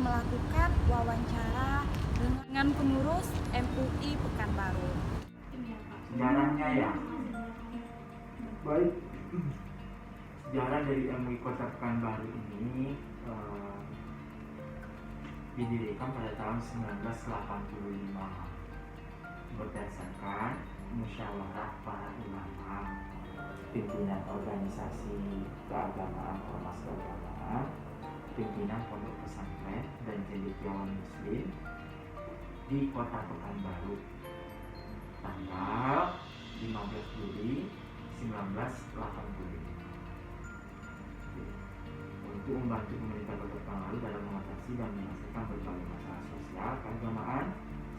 melakukan wawancara dengan pengurus MUI Pekanbaru. Sejarahnya ya, baik. Sejarah dari MUI Kota Pekanbaru ini didirikan pada tahun 1985 berdasarkan musyawarah para ulama, pimpinan organisasi keagamaan, ormas keagamaan, pimpinan pondok pesantren dan cendekiawan muslim di Kota Pekanbaru tanggal 15 Juli 1985 untuk membantu pemerintah Kota Pekanbaru dalam mengatasi dan menyelesaikan berbagai masalah sosial keagamaan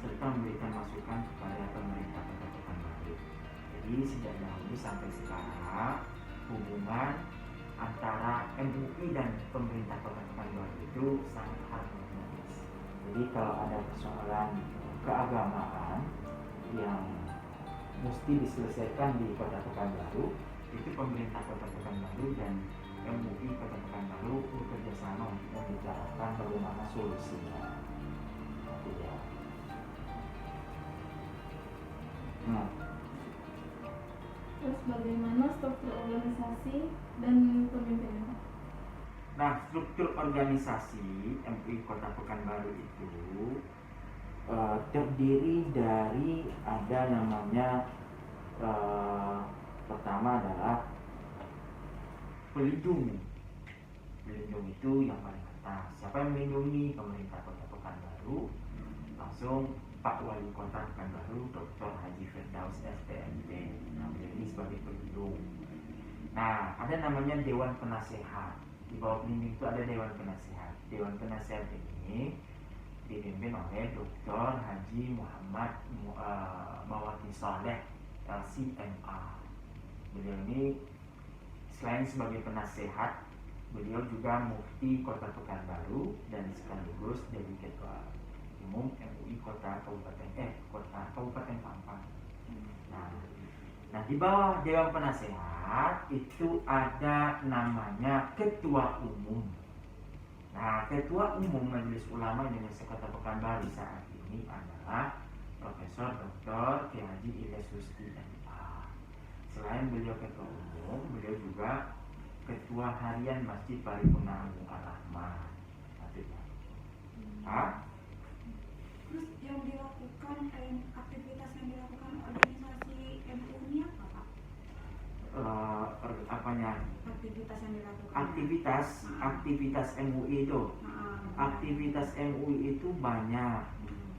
serta memberikan masukan kepada pemerintah Kota Pekanbaru. Jadi sejak dahulu sampai sekarang hubungan antara MUI dan pemerintah Kota Pekanbaru itu sangat harmonis. Jadi kalau ada persoalan keagamaan yang mesti diselesaikan di Kota Pekanbaru, itu pemerintah Kota Pekanbaru dan MUI Kota Pekanbaru bekerja sama untuk membicarakan bagaimana solusinya. Ya. Terus bagaimana struktur organisasi dan pemimpinannya? Nah, struktur organisasi MUI Kota Pekanbaru itu terdiri dari ada namanya pertama adalah pelindung. Pelindung itu yang paling atas. Siapa yang melindungi? Pemerintah Kota Pekanbaru, langsung Pak Wali Kota Pekanbaru, Dr. Haji Firdaus SPMD. Nah, beliau ini sebagai pelindung. Nah, ada namanya Dewan Penasehat. Di bawah pelindung itu ada Dewan Penasehat. Dewan Penasehat ini dipimpin oleh Dr. Haji Muhammad Mawati Saleh LCMA. Beliau ini selain sebagai penasehat, beliau juga mufti Kota Pekanbaru dan sekaligus jadi ketua umum MUI Kota Kabupaten Pampang. Nah, di bawah Dewan Penasehat itu ada namanya Ketua Umum. Nah, Ketua Umum Majelis Ulama Indonesia Kota Pekanbaru saat ini adalah Profesor Dr. Kiai Haji Ilyas Rusti MA. Selain beliau Ketua Umum, beliau juga Ketua Harian Masjid Paripurna Agung Ar-Rahman. Terus yang dilakukan aktivitas yang dilakukan organisasi MUI ini apa, Pak? Apanya? Aktivitas yang dilakukan. Aktivitas MUI itu. Aktivitas MUI itu banyak.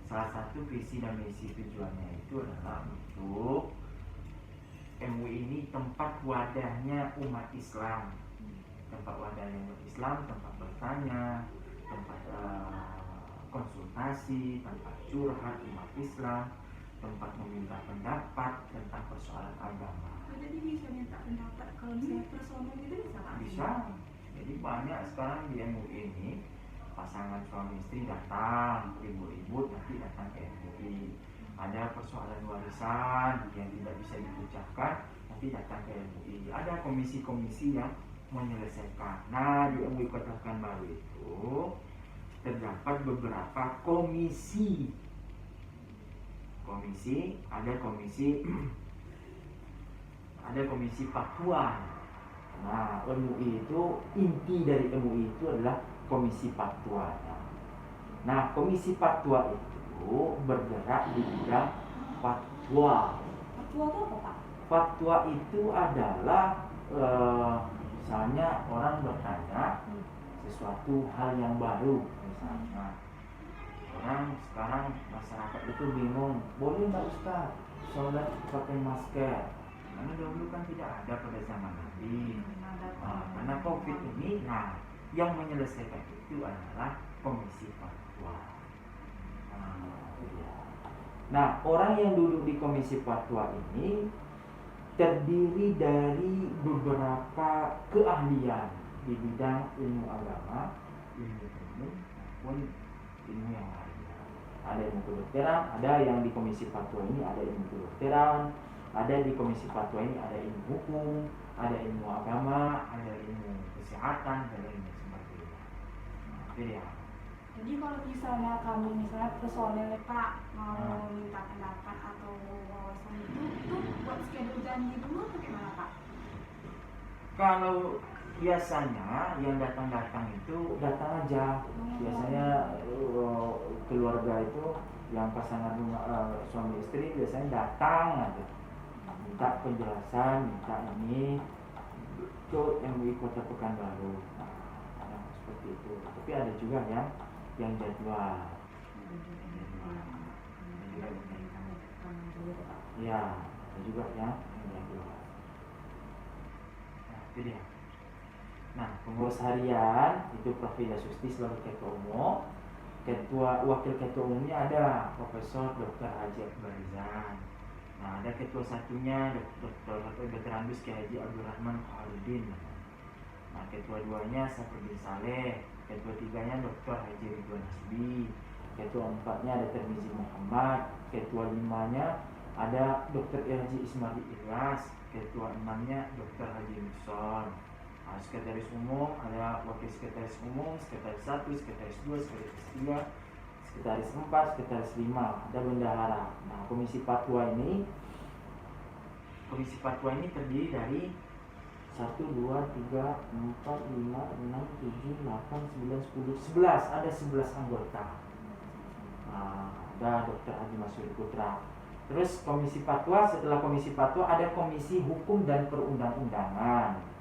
Salah satu visi dan misi tujuannya itu adalah untuk MUI ini tempat wadahnya umat Islam. Tempat wadahnya umat Islam, tempat bertanya, tempat konsultasi, tempat curhat umat Islam, tempat meminta pendapat tentang persoalan agama. Jadi bisa minta pendapat kalau misalnya personal gitu bisa, Pak? Bisa. Jadi banyak sekarang di MUI ini pasangan suami istri datang, ribut-ribut nanti datang ke MUI. Ada persoalan warisan yang tidak bisa diucapkan nanti datang ke MUI. Ada komisi-komisi yang menyelesaikan. Nah, di MUI Kota Pekanbaru itu terdapat beberapa komisi. Ada komisi Papua. Nah, MUI itu inti dari MUI itu adalah komisi Papua. Nah, komisi Papua itu bergerak di bidang fatwa. Fatwa itu apa, Pak? Fatwa itu adalah misalnya orang bertanya sesuatu hal yang baru, misalnya orang sekarang masyarakat itu bingung, boleh nggak Ustaz sholat pakai masker? Karena dahulu kan tidak ada pada zaman Nabi. Karena COVID ini, nah yang menyelesaikan itu adalah komisi fatwa. Nah, orang yang duduk di komisi fatwa ini terdiri dari beberapa keahlian di bidang ilmu agama, ilmu umum maupun ilmu yang lainnya. Ada ilmu kedokteran, ada yang di komisi fatwa ini ada ilmu kedokteran, ada di komisi fatwa ini ada ilmu hukum, ada ilmu agama, ada ilmu kesehatan, dan ilmu sebagainya. Nah, itu ya. Jadi kalau misalnya kami misalnya personil nih, Pak mau minta pendapat atau wawasan itu buat schedule janji dulu atau gimana, Pak? Kalau biasanya yang datang-datang itu datang aja. Biasanya keluarga itu yang pasangan suami istri biasanya datang aja, minta penjelasan, minta ini ke MUI Kota Pekanbaru. Nah, seperti itu. Tapi ada juga yang jadwal. Ya, ada juga yang jadwal. Nah, itu dia. Nah, pengurus harian itu Prof. Ida Susti sebagai ketua umum. Wakil ketua umumnya ada Profesor Dr. Haji Akbar Rizan. Nah, ada ketua satunya Dr. Andus Kiai Haji Abdul Rahman Khalidin. Nah, ketua duanya Safruddin Saleh. Ketua tiganya Dr. Haji Ridwan Hasbi. Ketua empatnya ada Termizi Muhammad. Ketua limanya ada Dr. Haji Ismail Ilyas. Ketua enamnya Dr. Haji Muson. Nah, sekretaris umum ada wakil sekretaris umum, sekretaris 1, sekretaris 2, sekretaris 3, sekretaris 4, sekretaris 5, ada bendahara. Nah, komisi fatwa ini terdiri dari 1, 2, 3, 4, 5, 6, 7, 8, 9, 10, 11. Ada 11 anggota. Nah, ada Dr. Haji Masud Putra. Terus komisi fatwa, setelah komisi fatwa ada komisi hukum dan perundang-undangan.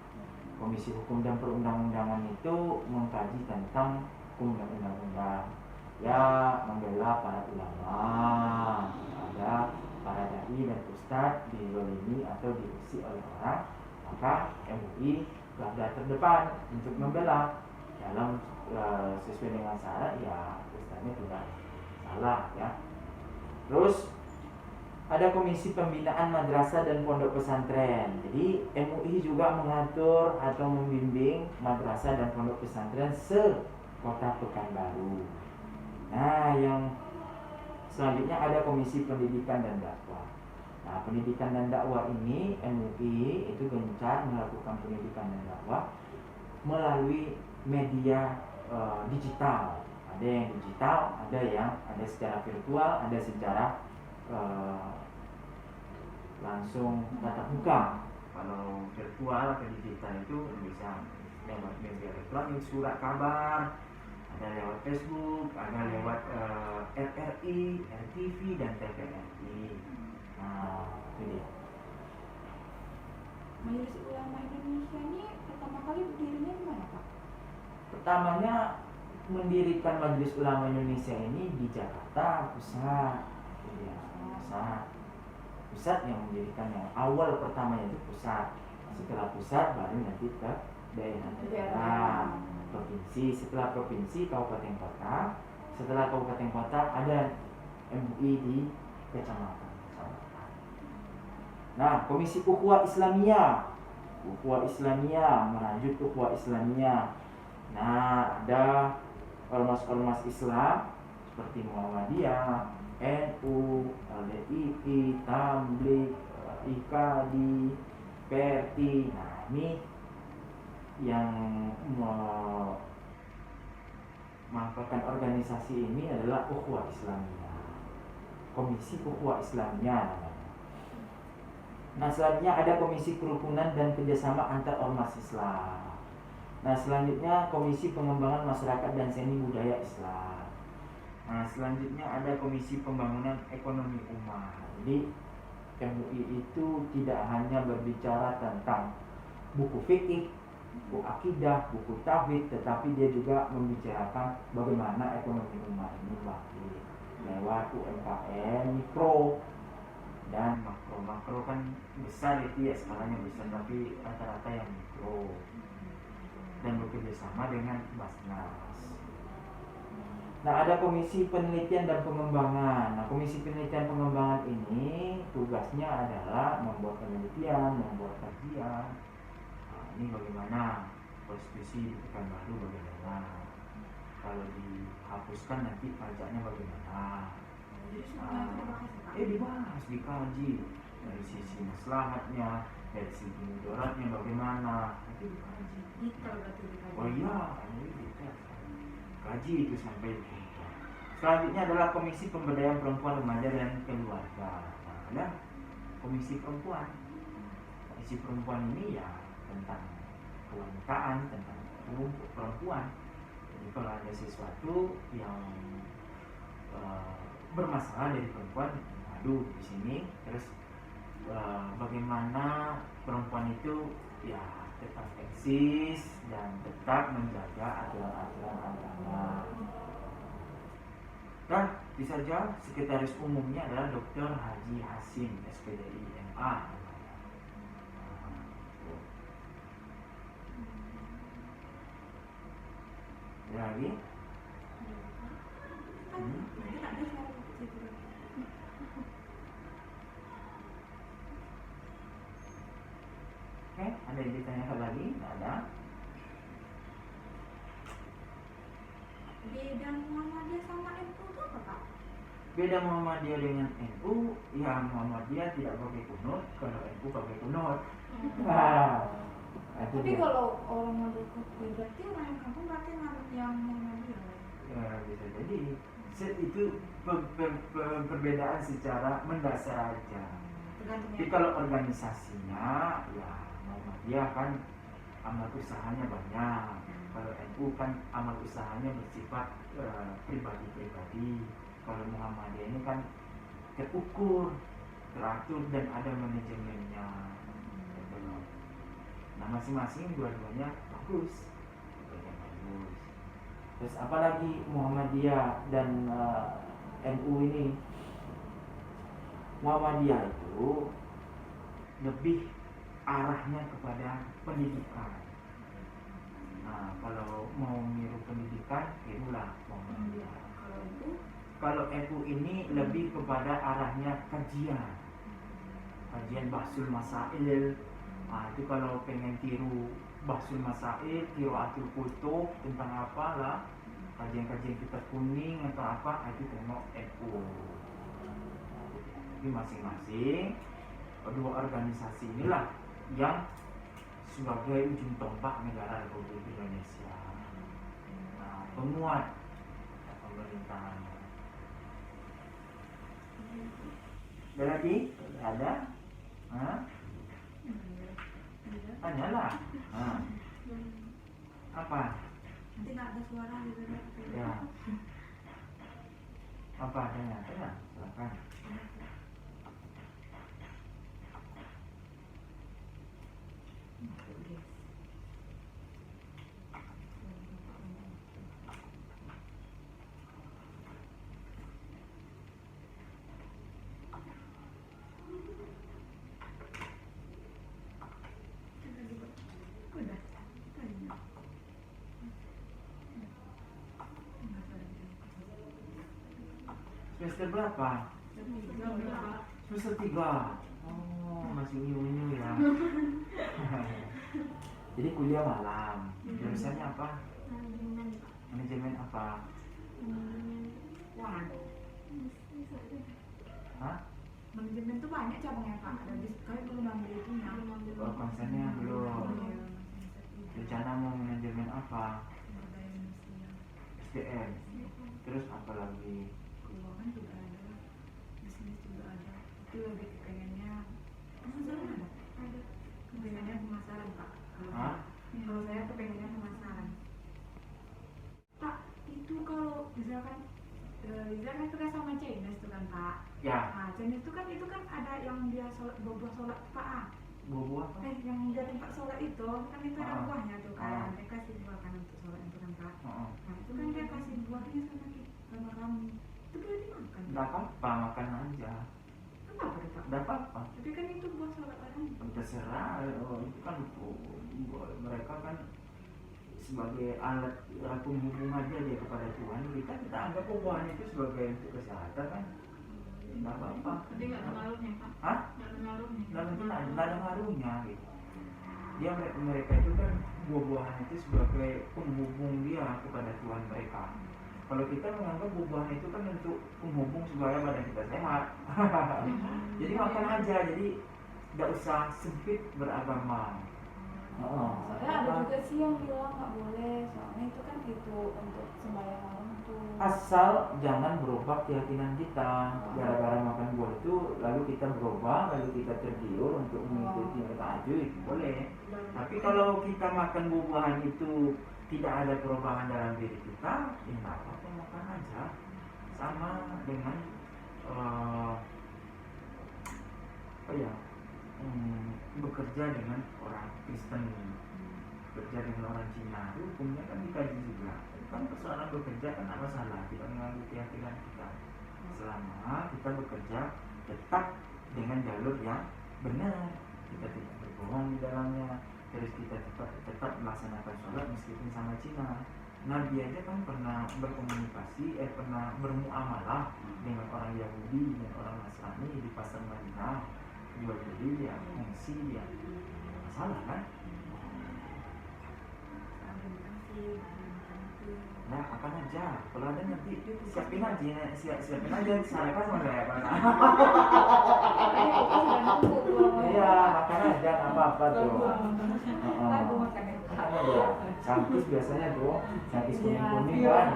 Komisi Hukum dan Perundang-undangan itu mengkaji tentang hukum dan undang-undang, ya membela para ulama, ada para dai dan ustadz dizolimi atau diusir oleh orang, maka MUI garda terdepan untuk membela dalam sesuai dengan syarat, ya ustadznya tidak salah ya. Terus ada komisi pembinaan madrasah dan pondok pesantren. Jadi MUI juga mengatur atau membimbing madrasah dan pondok pesantren se-Kota Pekanbaru. Nah, yang selanjutnya ada komisi pendidikan dan dakwah. Nah, pendidikan dan dakwah ini MUI itu gencar melakukan pendidikan dan dakwah melalui media digital. Ada yang digital, ada secara virtual, ada secara langsung tatap muka. Kalau virtual atau digital itu bisa lewat media elektronik, surat kabar, ada lewat Facebook, ada lewat RRI, RTV dan TVRI. Nah, itu dia. Majelis Ulama Indonesia ini pertama kali berdirinya di mana, Pak? Pertamanya mendirikan Majelis Ulama Indonesia ini di Jakarta Pusat. Ya, pusat yang mendirikan yang awal pertamanya itu pusat. Setelah pusat baru nanti ke daerah, provinsi. Setelah provinsi kabupaten kota. Setelah kabupaten kota ada MUI di kecamatan. Nah, komisi ukhuwah Islamiyah. Ukhuwah Islamiyah melanjut ukhuwah Islamiyah. Nah, ada ormas-ormas Islam seperti Muhammadiyah, NU, LDII, Tabligh, IKADI, PRI. Nah, ini yang melakukan organisasi ini adalah Ukhuwah Islamiyah. Komisi Ukhuwah Islamiyah namanya. Nah, selanjutnya ada Komisi Kerukunan dan Kerjasama Antar Ormas Islam. Nah, selanjutnya Komisi Pengembangan Masyarakat dan Seni Budaya Islam. Nah, selanjutnya ada Komisi Pembangunan Ekonomi Umat. Jadi MUI itu tidak hanya berbicara tentang buku fikih, buku akidah, buku tauhid, tetapi dia juga membicarakan bagaimana ekonomi umat ini bangkit lewat UMKM mikro dan makro. Makro kan besar itu ya, skalanya besar, tapi rata-rata yang mikro, dan bekerja sama dengan Basnas. Nah, ada Komisi Penelitian dan Pengembangan. Nah, Komisi Penelitian Pengembangan ini tugasnya adalah membuat penelitian, membuat kajian. Nah, ini bagaimana prostitusi di Pekanbaru, bagaimana kalau dihapuskan nanti pajaknya bagaimana. Jadi semuanya itu dibahas, Pak? Dibahas, dikaji dari sisi maslahatnya, dari sisi mudaratnya bagaimana, nanti dikaji. Detail berarti dikaji. Oh iya, ini detail. gaji itu sampai diperintah. Selanjutnya adalah Komisi Pemberdayaan Perempuan, Remaja dan Keluarga. Nah, ada Komisi Perempuan. Komisi Perempuan ini ya tentang kewanitaan, tentang perempuan. Jadi kalau ada sesuatu yang bermasalah dari perempuan, aduh di sini terus bagaimana perempuan itu ya tetap eksis dan tetap menjaga aturan-aturan agama. Dan bisa saja sekretaris umumnya adalah Dr. Haji Hasim SPDI MA. Ada lagi? Nanti tak ada suara situ. Oke, ada yang ditanyakan lagi? Tidak ada. Beda Muhammadiyah sama NU itu apa Pak? Beda Muhammadiyah dengan NU, ya Muhammadiyah tidak pakai kunut, kalau NU pakai kunut. Itu Tapi dia. kalau orang Maluku berarti orang yang kampung berarti yang Muhammadiyah. Ya, bisa jadi itu perbedaan secara mendasar aja. Tergantung Tapi kalau organisasinya ya Muhammadiyah kan amal usahanya banyak. Kalau NU kan amal usahanya bersifat pribadi-pribadi. Kalau Muhammadiyah ini kan terukur, teratur dan ada manajemennya. Gitu loh. Nah masing-masing dua-duanya bagus. Dua-duanya bagus. Terus apalagi Muhammadiyah dan NU ini? Muhammadiyah itu lebih arahnya kepada pendidikan. Nah, kalau mau niru pendidikan, itulah Muhammadiyah. Kalau itu Kalau NU ini lebih kepada arahnya kajian Bahsul Masail. Nah, itu kalau pengen tiru Bahsul Masail, tiru Atul Kutub tentang apalah, kajian-kajian kitab kuning atau apa, itu tengok NU. Jadi masing-masing kedua organisasi inilah yang sebagai ujung tombak negara Republik Indonesia. Nah, penguat pemerintahan. Ada lagi? Ada? Hah? Tanyalah. Hah? Apa? nanti nggak ada suara gitu Ya. Apa adanya? Tanya, silakan. Udah. Semester berapa? Semester 3. Oh, masih unyu-unyu ya. Jadi kuliah malam. Jurusannya apa? Manajemen apa? Wah, Hah? manajemen tuh banyak cabangnya Pak. Ada di kami belum ambil itu ya. Oh, konsennya belum. Rencana mau manajemen apa? SDM. Terus apa lagi? Keuangan juga ada, bisnis juga ada. Itu lebih pengennya pemasaran ada. Kepengennya pemasaran Pak. Hah? Kalau saya kepengennya pemasaran. Pak, itu kalau misalkan misalkan itu kan sama Chinese itu kan Pak. Ya, Nah, Chinese itu kan ada yang dia sholat, buah sholat Pak. buah-buah apa? Yang dia tempat sholat itu kan itu ada Ah. buahnya tuh Ah. kan. Dia kasih buah kan untuk sholat itu kan Pak. Oh, Nah, itu kan dia kasih buahnya sama kami. Itu boleh dimakan. enggak apa-apa, makan aja. Kenapa tuh Pak? Enggak apa-apa. Tapi kan itu buah sholat orang. Terserah, itu kan mereka kan sebagai alat penghubung aja dia kepada Tuhan. Kita anggap buahnya itu sebagai untuk kesehatan kan. Enggak apa-apa. Tapi nggak ada ngaruhnya Pak. Hah? Nggak ada ngaruhnya. Nggak ada ngaruhnya gitu. Dia mereka itu kan buah-buahan itu sebagai penghubung dia kepada Tuhan mereka. Kalau kita menganggap buah-buahan itu kan untuk penghubung supaya badan kita sehat. Jadi makan aja, jadi tidak usah sempit beragama. Soalnya ada juga sih yang bilang nggak boleh, soalnya itu kan itu untuk sembahyang malam tuh. Asal jangan berubah keyakinan kita. Gara-gara makan buah itu lalu kita berubah, lalu kita tergiur untuk mengikuti tahajud, itu boleh. Tapi kalau kita makan buah-buahan itu tidak ada perubahan dalam diri kita, ya nggak apa-apa, makan aja. Sama dengan bekerja dengan orang Kristen, bekerja dengan orang Cina, itu hukumnya kan dikaji juga. Kan persoalan bekerja kan apa salah, tidak mengganggu keyakinan kita. Selama kita bekerja tetap dengan jalur yang benar, kita tidak berbohong di dalamnya, terus kita tetap melaksanakan sholat meskipun sama Cina. Nabi aja kan pernah berkomunikasi, pernah bermuamalah dengan orang Yahudi dan orang Nasrani di pasar Madinah, jual beli dia, fungsi dia, masalah kan? Nah, apa aja, kalau ada nanti siapin aja sana kan sama saya kan? Iya, makan aja, apa tuh. Sangkis biasanya tuh, sangkis kuning kan,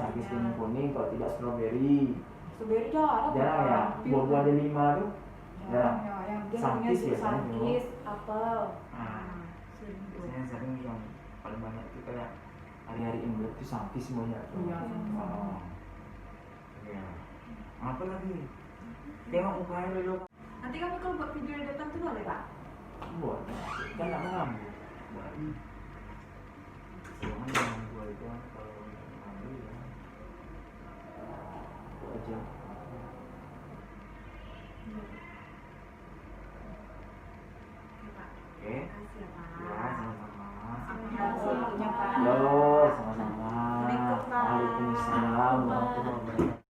sangkis kuning, kalau tidak strawberry. Strawberry jarang Ya, buah-buah ada 5 tuh. jarang ya, yang Sangkis biasanya tuh. sangkis, apel. Biasanya sering yang paling banyak itu kayak hari-hari Imlek itu sangkis semuanya tuh. Ya. Apa lagi? Tengok mukanya dulu. Nanti kami kalau buat video datang tuh boleh Pak? Buat, kan nggak mengganggu. Jangan mengganggu aja kalau mengganggu ya. Buat aja. Oke. Ya, sama-sama. Terima kasih Pak. Yo, sama-sama. Waalaikumsalam. Waalaikumsalam warahmatullahi wabarakatuh.